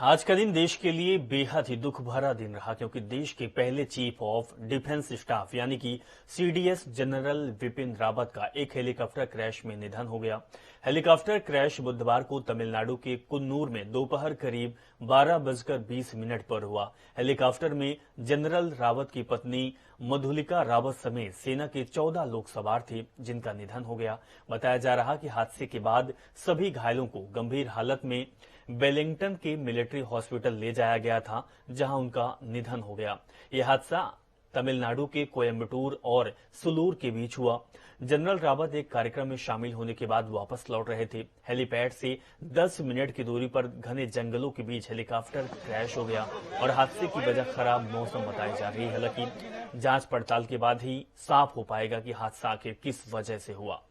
आज का दिन देश के लिए बेहद ही दुख भरा दिन रहा क्योंकि देश के पहले चीफ ऑफ डिफेंस स्टाफ यानी कि सीडीएस जनरल विपिन रावत का एक हेलीकॉप्टर क्रैश में निधन हो गया। हेलीकॉप्टर क्रैश बुधवार को तमिलनाडु के कुन्नूर में दोपहर करीब 12:20 पर हुआ। हेलीकॉप्टर में जनरल रावत की पत्नी मधुलिका रावत समेत सेना के 14 लोग सवार थे, जिनका निधन हो गया। बताया जा रहा कि हादसे के बाद सभी घायलों को गंभीर हालत में वेलिंगटन के मिलिट्री हॉस्पिटल ले जाया गया था, जहां उनका निधन हो गया। यह हादसा तमिलनाडु के कोयम्बटूर और सुलूर के बीच हुआ। जनरल रावत एक कार्यक्रम में शामिल होने के बाद वापस लौट रहे थे। हेलीपैड से 10 मिनट की दूरी पर घने जंगलों के बीच हेलीकॉप्टर क्रैश हो गया और हादसे की वजह खराब मौसम बताई जा रही है। हालांकि जांच पड़ताल के बाद ही साफ हो पाएगा कि हादसा आखिर किस वजह से हुआ।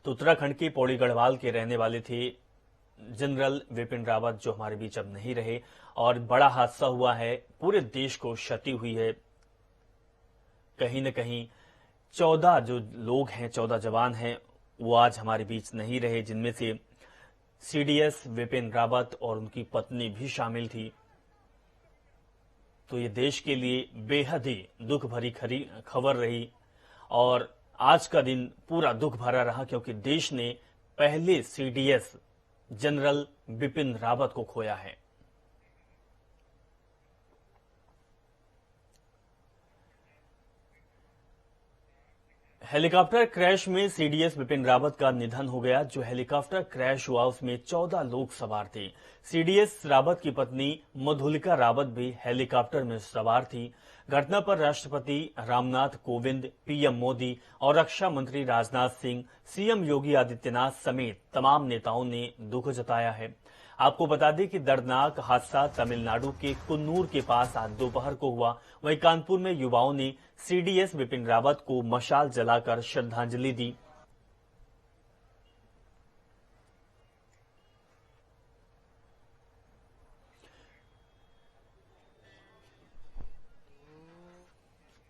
तो उत्तराखंड के पौड़ी गढ़वाल के रहने वाले थे जनरल विपिन रावत, जो हमारे बीच अब नहीं रहे और बड़ा हादसा हुआ है, पूरे देश को क्षति हुई है। कहीं न कहीं 14 जो लोग हैं, 14 जवान हैं, वो आज हमारे बीच नहीं रहे, जिनमें से सीडीएस विपिन रावत और उनकी पत्नी भी शामिल थी। तो ये देश के लिए बेहद ही दुख भरी खबर रही और आज का दिन पूरा दुख भरा रहा क्योंकि देश ने पहले सीडीएस जनरल विपिन रावत को खोया है। हेलीकॉप्टर क्रैश में सीडीएस विपिन रावत का निधन हो गया। जो हेलीकॉप्टर क्रैश हुआ उसमें 14 लोग सवार थे। सीडीएस रावत की पत्नी मधुलिका रावत भी हेलीकॉप्टर में सवार थी। घटना पर राष्ट्रपति रामनाथ कोविंद, पीएम मोदी और रक्षा मंत्री राजनाथ सिंह, सीएम योगी आदित्यनाथ समेत तमाम नेताओं ने दुख जताया है। आपको बता दें कि दर्दनाक हादसा तमिलनाडु के कुन्नूर के पास आज दोपहर को हुआ। वहीं कानपुर में युवाओं ने सीडीएस विपिन रावत को मशाल जलाकर श्रद्धांजलि दी।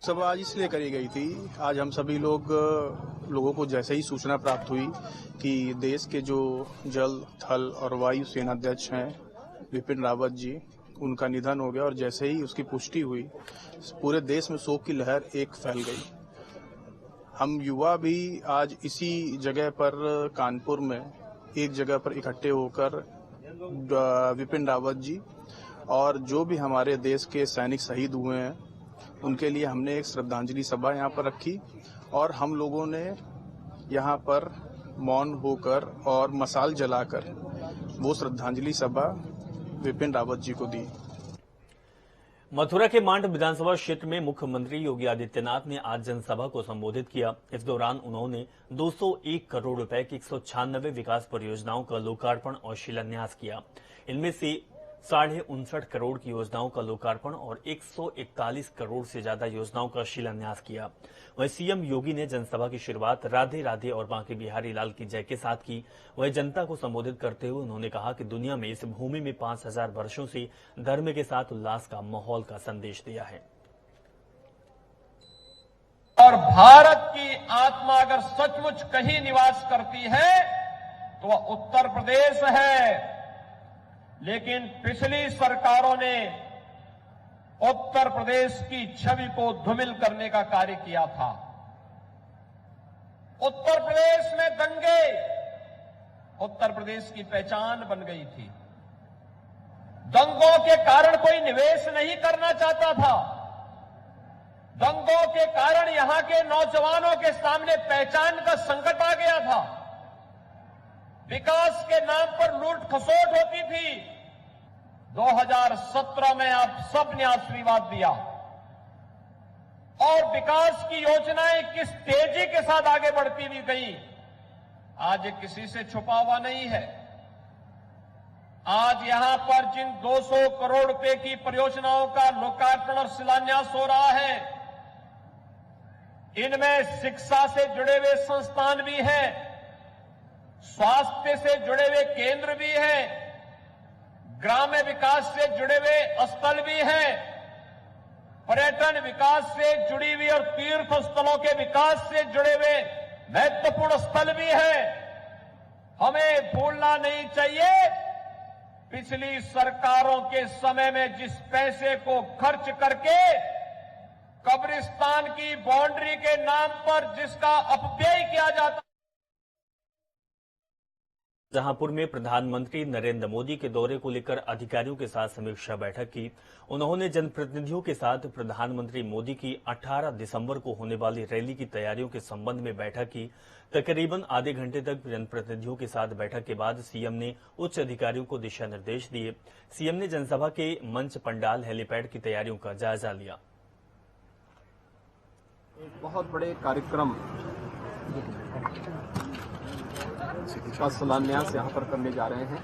सब आज इसलिए करी गई थी। आज हम सभी लोगों को जैसे ही सूचना प्राप्त हुई कि देश के जो जल, थल और वायु सेनाध्यक्ष हैं विपिन रावत जी, उनका निधन हो गया और जैसे ही उसकी पुष्टि हुई, पूरे देश में शोक की लहर एक फैल गई। हम युवा भी आज इसी जगह पर कानपुर में एक जगह पर इकट्ठे होकर विपिन रावत जी और जो भी हमारे देश के सैनिक शहीद हुए हैं उनके लिए हमने एक श्रद्धांजलि सभा यहाँ पर रखी और हम लोगों ने यहाँ पर मौन होकर और मशाल जलाकर वो श्रद्धांजलि सभा विपिन रावत जी को दी। मथुरा के मांड विधानसभा क्षेत्र में मुख्यमंत्री योगी आदित्यनाथ ने आज जनसभा को संबोधित किया। इस दौरान उन्होंने 201 करोड़ रुपए की 196 विकास परियोजनाओं का लोकार्पण और शिलान्यास किया। इनमें से 59.5 करोड़ की योजनाओं का लोकार्पण और 141 करोड़ से ज्यादा योजनाओं का शिलान्यास किया। वहीं सीएम योगी ने जनसभा की शुरुआत राधे राधे और बांके बिहारी लाल की जय के साथ की। वहीं जनता को संबोधित करते हुए उन्होंने कहा कि दुनिया में इस भूमि में 5000 वर्षों से धर्म के साथ उल्लास का माहौल का संदेश दिया है। और भारत की आत्मा अगर सचमुच कहीं निवास करती है तो वह उत्तर प्रदेश है। लेकिन पिछली सरकारों ने उत्तर प्रदेश की छवि को धूमिल करने का कार्य किया था। उत्तर प्रदेश में दंगे उत्तर प्रदेश की पहचान बन गई थी। दंगों के कारण कोई निवेश नहीं करना चाहता था। दंगों के कारण यहां के नौजवानों के सामने पहचान का संकट आ गया था। विकास के नाम पर लूट खसोट होती थी। 2017 में आप सबने आशीर्वाद दिया और विकास की योजनाएं किस तेजी के साथ आगे बढ़ती हुई गई, आज ये किसी से छुपा हुआ नहीं है। आज यहां पर जिन 200 करोड़ रुपए की परियोजनाओं का लोकार्पण और शिलान्यास हो रहा है, इनमें शिक्षा से जुड़े हुए संस्थान भी हैं, स्वास्थ्य से जुड़े हुए केंद्र भी हैं, ग्राम्य विकास से जुड़े हुए स्थल भी हैं, पर्यटन विकास से जुड़ी हुई और तीर्थ स्थलों के विकास से जुड़े हुए महत्वपूर्ण स्थल भी हैं। हमें भूलना नहीं चाहिए पिछली सरकारों के समय में जिस पैसे को खर्च करके कब्रिस्तान की बाउंड्री के नाम पर जिसका अपव्यय किया जाता, जहांपुर में प्रधानमंत्री नरेंद्र मोदी के दौरे को लेकर अधिकारियों के साथ समीक्षा बैठक की। उन्होंने जनप्रतिनिधियों के साथ प्रधानमंत्री मोदी की 18 दिसंबर को होने वाली रैली की तैयारियों के संबंध में बैठक की। तकरीबन आधे घंटे तक जनप्रतिनिधियों के साथ बैठक के बाद सीएम ने उच्च अधिकारियों को दिशा निर्देश दिए। सीएम ने जनसभा के मंच, पंडाल, हेलीपैड की तैयारियों का जायजा लिया। एक बहुत बड़े कार्यक्रम का शिलान्यास यहाँ पर करने जा रहे हैं।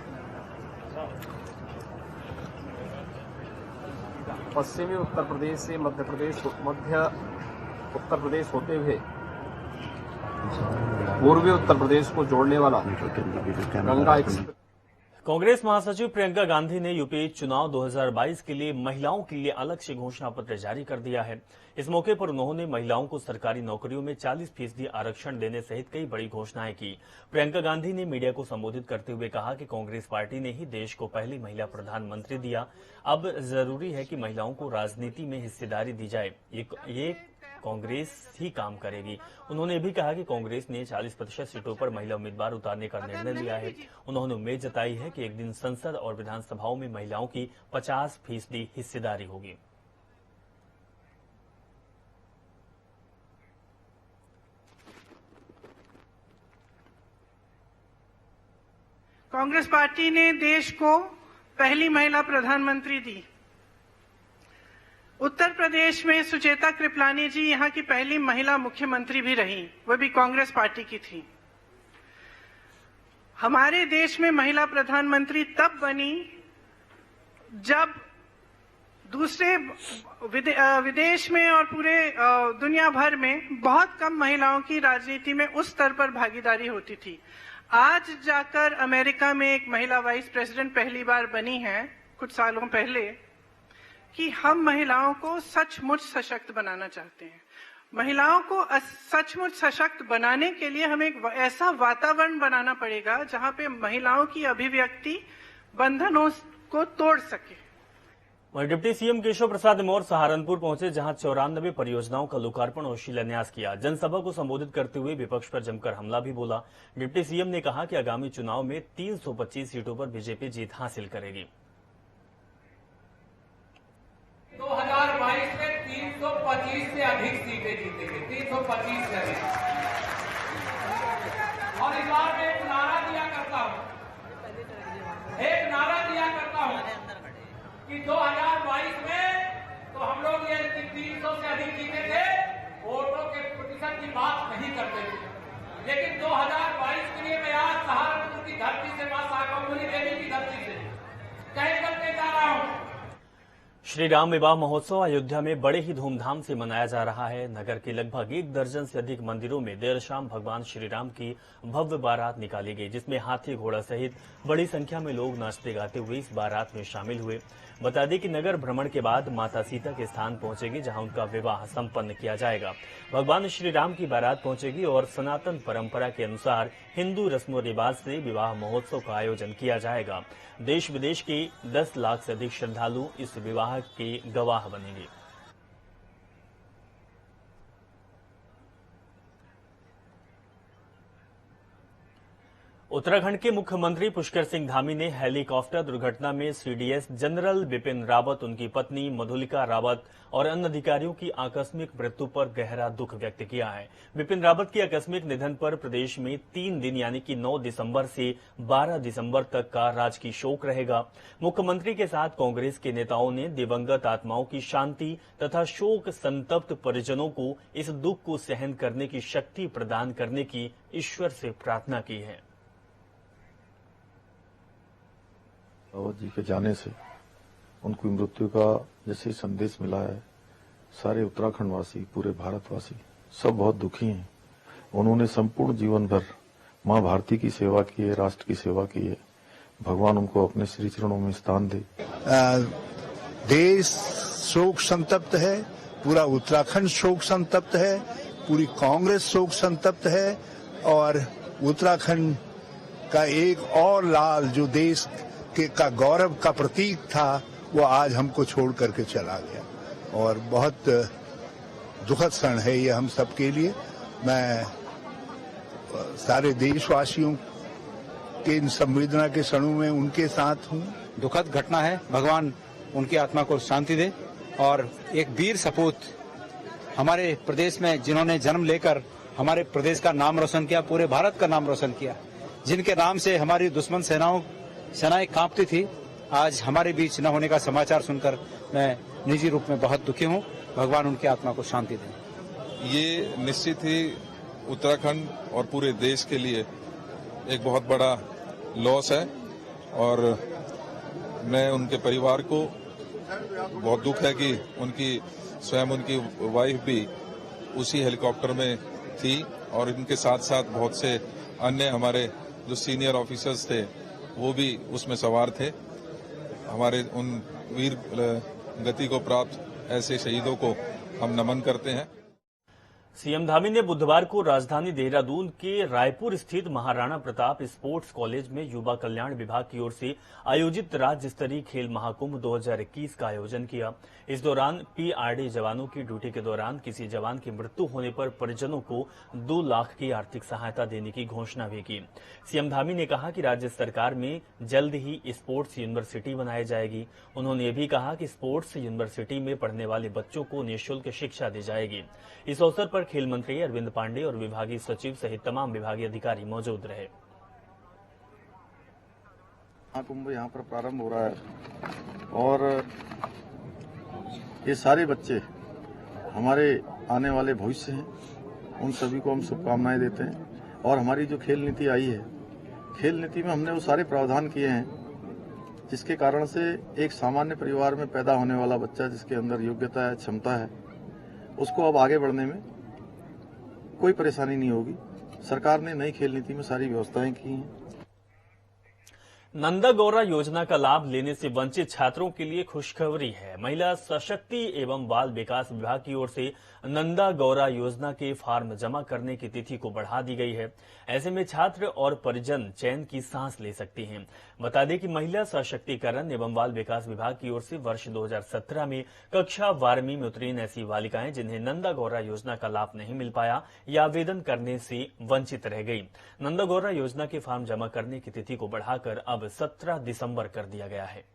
पश्चिमी उत्तर प्रदेश से मध्य उत्तर प्रदेश होते हुए पूर्वी उत्तर प्रदेश को जोड़ने वाला गंगा एक्सप्रेस। कांग्रेस महासचिव प्रियंका गांधी ने यूपी चुनाव 2022 के लिए महिलाओं के लिए अलग से घोषणा पत्र जारी कर दिया है। इस मौके पर उन्होंने महिलाओं को सरकारी नौकरियों में 40% आरक्षण देने सहित कई बड़ी घोषणाएं की। प्रियंका गांधी ने मीडिया को संबोधित करते हुए कहा कि कांग्रेस पार्टी ने ही देश को पहली महिला प्रधानमंत्री दिया। अब जरूरी है कि महिलाओं को राजनीति में हिस्सेदारी दी जाए। ये कांग्रेस ही काम करेगी। उन्होंने भी कहा कि कांग्रेस ने 40% सीटों पर महिला उम्मीदवार उतारने का निर्णय लिया है। उन्होंने उम्मीद जताई है कि एक दिन संसद और विधानसभाओं में महिलाओं की 50% हिस्सेदारी होगी। कांग्रेस पार्टी ने देश को पहली महिला प्रधानमंत्री दी। उत्तर प्रदेश में सुचेता कृपलानी जी यहाँ की पहली महिला मुख्यमंत्री भी रही, वह भी कांग्रेस पार्टी की थी। हमारे देश में महिला प्रधानमंत्री तब बनी जब दूसरे विदेश में और पूरे दुनिया भर में बहुत कम महिलाओं की राजनीति में उस स्तर पर भागीदारी होती थी। आज जाकर अमेरिका में एक महिला वाइस प्रेसिडेंट पहली बार बनी है कुछ सालों पहले कि हम महिलाओं को सचमुच सशक्त बनाना चाहते हैं। महिलाओं को सचमुच सशक्त बनाने के लिए हमें एक ऐसा वातावरण बनाना पड़ेगा जहां पे महिलाओं की अभिव्यक्ति बंधनों को तोड़ सके। वहीं डिप्टी सीएम केशव प्रसाद मौर्य सहारनपुर पहुंचे, जहां 94 परियोजनाओं का लोकार्पण और शिलान्यास किया। जनसभा को संबोधित करते हुए विपक्ष पर जमकर हमला भी बोला। डिप्टी सीएम ने कहा कि आगामी चुनाव में 325 सीटों पर बीजेपी जीत हासिल करेगी। 2022 में 325 से अधिक सीटें जीतेंगे, 325 से अधिक। और इस बार मैं एक नारा दिया करता हूं कि 2022 में तो हम लोग ये 300 से अधिक जीते थे, वोटों के प्रतिशत की बात नहीं करते थे, लेकिन 2022 के लिए मैं आज सहारनपुर की धरती से, मां शाकंभरी देवी की धरती से कह करके जा रहा हूं। श्री राम विवाह महोत्सव अयोध्या में बड़े ही धूमधाम से मनाया जा रहा है। नगर के लगभग 1 दर्जन से अधिक मंदिरों में देर शाम भगवान श्री राम की भव्य बारात निकाली गई, जिसमें हाथी घोड़ा सहित बड़ी संख्या में लोग नाचते गाते हुए इस बारात में शामिल हुए। बता दें कि नगर भ्रमण के बाद माता सीता के स्थान पहुंचेगी, जहां उनका विवाह संपन्न किया जाएगा। भगवान श्री राम की बारात पहुंचेगी और सनातन परंपरा के अनुसार हिंदू रस्मों रिवाज से विवाह महोत्सव का आयोजन किया जाएगा। देश विदेश के 10 लाख से अधिक श्रद्धालु इस विवाह के गवाह बनेंगे। उत्तराखंड के मुख्यमंत्री पुष्कर सिंह धामी ने हेलीकॉप्टर दुर्घटना में सीडीएस जनरल बिपिन रावत, उनकी पत्नी मधुलिका रावत और अन्य अधिकारियों की आकस्मिक मृत्यु पर गहरा दुख व्यक्त किया है। बिपिन रावत के आकस्मिक निधन पर प्रदेश में 3 दिन यानी कि 9 दिसंबर से 12 दिसंबर तक का राजकीय शोक रहेगा। मुख्यमंत्री के साथ कांग्रेस के नेताओं ने दिवंगत आत्माओं की शांति तथा शोक संतप्त परिजनों को इस दुख को सहन करने की शक्ति प्रदान करने की ईश्वर से प्रार्थना की है। रावत जी के जाने से उनकी मृत्यु का जैसे संदेश मिला है, सारे उत्तराखंड वासी, पूरे भारतवासी सब बहुत दुखी हैं। उन्होंने संपूर्ण जीवन भर मां भारती की सेवा की है, राष्ट्र की सेवा की है। भगवान उनको अपने श्री चरणों में स्थान दे। देश शोक संतप्त है, पूरा उत्तराखंड शोक संतप्त है, पूरी कांग्रेस शोक संतप्त है और उत्तराखंड का एक और लाल जो देश का गौरव का प्रतीक था वो आज हमको छोड़ करके चला गया और बहुत दुखद क्षण है ये हम सबके लिए। मैं सारे देशवासियों के इन संवेदना के क्षणों में उनके साथ हूँ। दुखद घटना है, भगवान उनकी आत्मा को शांति दे। और एक वीर सपूत हमारे प्रदेश में जिन्होंने जन्म लेकर हमारे प्रदेश का नाम रोशन किया, पूरे भारत का नाम रोशन किया, जिनके नाम से हमारी दुश्मन सेनाएं कांपती थी, आज हमारे बीच न होने का समाचार सुनकर मैं निजी रूप में बहुत दुखी हूँ। भगवान उनकी आत्मा को शांति दे। ये निश्चित ही उत्तराखंड और पूरे देश के लिए एक बहुत बड़ा लॉस है और मैं उनके परिवार को बहुत दुख है कि उनकी वाइफ भी उसी हेलीकॉप्टर में थी और इनके साथ साथ बहुत से अन्य हमारे जो सीनियर ऑफिसर्स थे वो भी उसमें सवार थे। हमारे उन वीर गति को प्राप्त ऐसे शहीदों को हम नमन करते हैं। सीएम धामी ने बुधवार को राजधानी देहरादून के रायपुर स्थित महाराणा प्रताप स्पोर्ट्स कॉलेज में युवा कल्याण विभाग की ओर से आयोजित राज्य स्तरीय खेल महाकुंभ 2021 का आयोजन किया। इस दौरान पीआरडी जवानों की ड्यूटी के दौरान किसी जवान की मृत्यु होने पर परिजनों को 2 लाख की आर्थिक सहायता देने की घोषणा भी की। सीएम धामी ने कहा कि राज्य सरकार में जल्द ही स्पोर्ट्स यूनिवर्सिटी बनाई जाएगी। उन्होंने ये भी कहा कि स्पोर्ट्स यूनिवर्सिटी में पढ़ने वाले बच्चों को निःशुल्क शिक्षा दी जाएगी। इस अवसर पर खेल मंत्री अरविंद पांडे और विभागीय सचिव सहित तमाम विभागीय अधिकारी मौजूद रहे। महाकुंभ यहाँ पर प्रारंभ हो रहा है और ये सारे बच्चे हमारे आने वाले भविष्य हैं। उन सभी को हम शुभकामनाएं देते हैं। और हमारी जो खेल नीति आई है, खेल नीति में हमने वो सारे प्रावधान किए हैं जिसके कारण से एक सामान्य परिवार में पैदा होने वाला बच्चा जिसके अंदर योग्यता है, क्षमता है, उसको अब आगे बढ़ने में कोई परेशानी नहीं होगी। सरकार ने नई खेल नीति में सारी व्यवस्थाएं की हैं। नंदा गौरा योजना का लाभ लेने से वंचित छात्रों के लिए खुशखबरी है। महिला सशक्ति एवं बाल विकास विभाग की ओर से नंदा गौरा योजना के फॉर्म जमा करने की तिथि को बढ़ा दी गई है। ऐसे में छात्र और परिजन चैन की सांस ले सकती हैं। बता दें कि महिला सशक्तिकरण एवं बाल विकास विभाग की ओर से वर्ष 2017 में कक्षा 12वीं में उत्तीर्ण ऐसी बालिकाएं जिन्हें नंदा गौरा योजना का लाभ नहीं मिल पाया या आवेदन करने से वंचित रह गई, नंदा गौरा योजना के फॉर्म जमा करने की तिथि को बढ़ाकर अब 17 दिसंबर कर दिया गया है।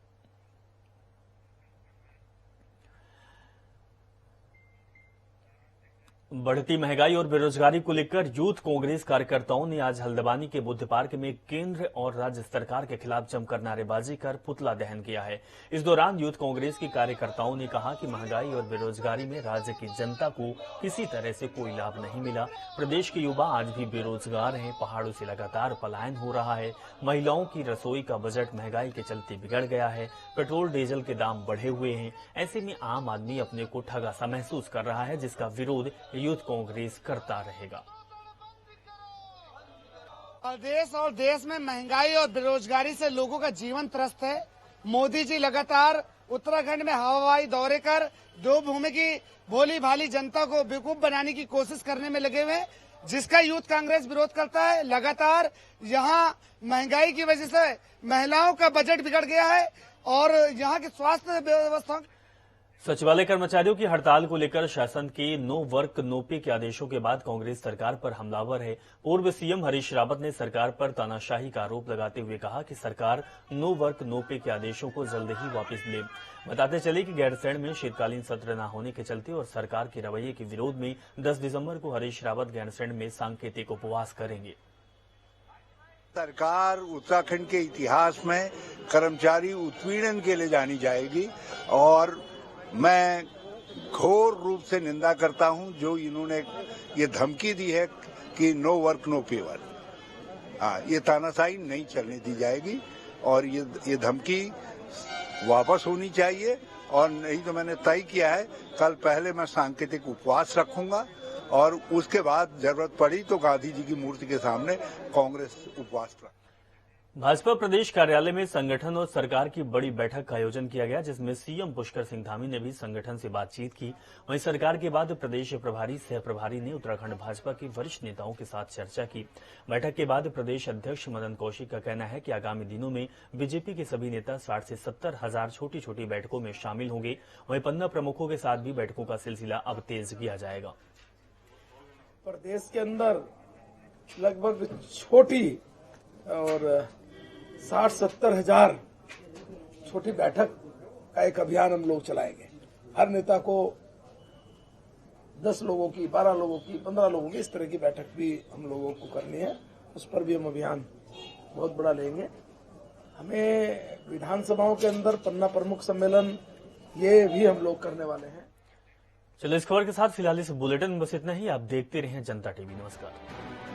बढ़ती महंगाई और बेरोजगारी को लेकर यूथ कांग्रेस कार्यकर्ताओं ने आज हल्द्वानी के बुद्ध पार्क में केंद्र और राज्य सरकार के खिलाफ जमकर नारेबाजी कर पुतला दहन किया है। इस दौरान यूथ कांग्रेस के कार्यकर्ताओं ने कहा कि महंगाई और बेरोजगारी में राज्य की जनता को किसी तरह से कोई लाभ नहीं मिला। प्रदेश के युवा आज भी बेरोजगार हैं। पहाड़ों से लगातार पलायन हो रहा है। महिलाओं की रसोई का बजट महंगाई के चलते बिगड़ गया है। पेट्रोल डीजल के दाम बढ़े हुए हैं। ऐसे में आम आदमी अपने को ठगा सा महसूस कर रहा है, जिसका विरोध यूथ कांग्रेस करता रहेगा। देश में महंगाई और बेरोजगारी से लोगों का जीवन त्रस्त है। मोदी जी लगातार उत्तराखंड में हवाई दौरे कर देवभूमि की भोली भाली जनता को बेवकूफ बनाने की कोशिश करने में लगे हुए, जिसका यूथ कांग्रेस विरोध करता है। लगातार यहाँ महंगाई की वजह से महिलाओं का बजट बिगड़ गया है और यहाँ की स्वास्थ्य व्यवस्था। सचिवालय कर्मचारियों की हड़ताल को लेकर शासन के नो वर्क नो पे के आदेशों के बाद कांग्रेस सरकार पर हमलावर है। पूर्व सीएम हरीश रावत ने सरकार पर तानाशाही का आरोप लगाते हुए कहा कि सरकार नो वर्क नो पे के आदेशों को जल्द ही वापस ले। बताते चले कि गैरसैंण में शीतकालीन सत्र न होने के चलते और सरकार के रवैये के विरोध में 10 दिसंबर को हरीश रावत गैरसैंण में सांकेतिक उपवास करेंगे। सरकार उत्तराखंड के इतिहास में कर्मचारी उत्पीड़न के लिए जानी जाएगी और मैं घोर रूप से निंदा करता हूं जो इन्होंने ये धमकी दी है कि नो वर्क नो पे वर्क। ये तानाशाही नहीं चलने दी जाएगी और ये धमकी वापस होनी चाहिए। और नहीं तो मैंने तय किया है कल पहले मैं सांकेतिक उपवास रखूंगा और उसके बाद जरूरत पड़ी तो गांधी जी की मूर्ति के सामने कांग्रेस उपवास रख। भाजपा प्रदेश कार्यालय में संगठन और सरकार की बड़ी बैठक का आयोजन किया गया, जिसमें सीएम पुष्कर सिंह धामी ने भी संगठन से बातचीत की। वहीं सरकार के बाद प्रदेश प्रभारी सह प्रभारी ने उत्तराखंड भाजपा के वरिष्ठ नेताओं के साथ चर्चा की। बैठक के बाद प्रदेश अध्यक्ष मदन कौशिक का कहना है कि आगामी दिनों में बीजेपी के सभी नेता 60 से 70 हजार छोटी छोटी बैठकों में शामिल होंगे। वहीं पन्ना प्रमुखों के साथ भी बैठकों का सिलसिला अब तेज किया जाएगा। प्रदेश के अंदर लगभग छोटी और 60-70 हजार छोटी बैठक का एक अभियान हम लोग चलाएंगे। हर नेता को 10 लोगों की, 12 लोगों की, 15 लोगों की, इस तरह की बैठक भी हम लोगों को करनी है। उस पर भी हम अभियान बहुत बड़ा लेंगे। हमें विधानसभाओं के अंदर पन्ना प्रमुख सम्मेलन ये भी हम लोग करने वाले हैं। चलो, इस खबर के साथ फिलहाल इस बुलेटिन में बस इतना ही। आप देखते रहें जनता टीवी। नमस्कार।